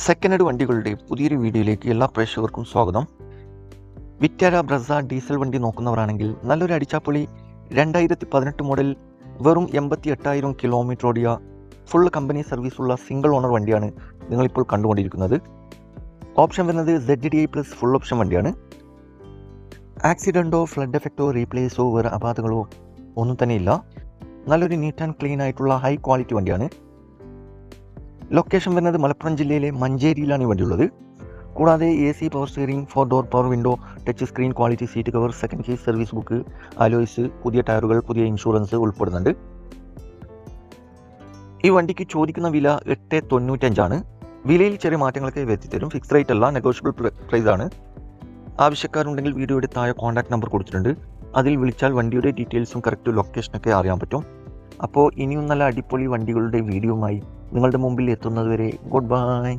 Second hand വണ്ടികളുടെ പുതിയൊരു വീഡിയോയിലേക്ക് എല്ലാ പ്രേക്ഷകർക്കും സ്വാഗതം. വിറ്റാര ബ്രസ ഡീസൽ വണ്ടി നോക്കുന്നവരാണെങ്കിൽ നല്ലൊരു അടിച്ചാപ്പൊളി 2018 മോഡൽ വെറും 88,000 കിലോമീറ്റർ ഓടിയ ഫുൾ കമ്പനി സർവീസുള്ള സിംഗിൾ ഓണർ വണ്ടിയാണ് നിങ്ങളിപ്പോൾ കണ്ടുകൊണ്ടിരിക്കുന്നത്. ഓപ്ഷൻ വരുന്നത് ZDI+ ഫുൾ ഓപ്ഷൻ വണ്ടിയാണ്. ആക്സിഡൻറ്റോ ഫ്ലഡ് എഫക്റ്റോ റീപ്ലേസോ വേറെ അപാധകളോ ഒന്നും തന്നെ ഇല്ല. നല്ലൊരു നീറ്റ് ആൻഡ് ക്ലീൻ ആയിട്ടുള്ള ഹൈ ക്വാളിറ്റി വണ്ടിയാണ്. ലൊക്കേഷൻ വരുന്നത് മലപ്പുറം ജില്ലയിലെ മഞ്ചേരിയിലാണ് ഈ വണ്ടിയുള്ളത്. കൂടാതെ AC power steering, 4 door power window, touch screen, quality seat cover, second case service book, alloys, പുതിയ ടയറുകൾ, പുതിയ ഇൻഷുറൻസ് ഉൾപ്പെടുന്നുണ്ട്. ഈ വണ്ടിക്ക് ചോദിക്കുന്ന വില 895 വിലയിൽ ചെറിയ മാറ്റങ്ങളൊക്കെ വരുത്തിത്തരും. ഫിക്സ് റേറ്റ് അല്ല, നെഗോഷ്യബിൾ പ്രൈസ് ആണ്. ആവശ്യക്കാരുണ്ടെങ്കിൽ വീഡിയോയുടെ താഴെ കോൺടാക്ട് നമ്പർ കൊടുത്തിട്ടുണ്ട്. അതിൽ വിളിച്ചാൽ വണ്ടിയുടെ ഡീറ്റെയിൽസും കറക്റ്റ് ലൊക്കേഷനൊക്കെ അറിയാൻ പറ്റും. അപ്പോൾ ഇനിയും നല്ല അടിപൊളി വണ്ടികളുടെ വീഡിയോയുമായി നിങ്ങളുടെ മുമ്പിൽ എത്തുന്നതുവരെ ഗുഡ് ബൈ.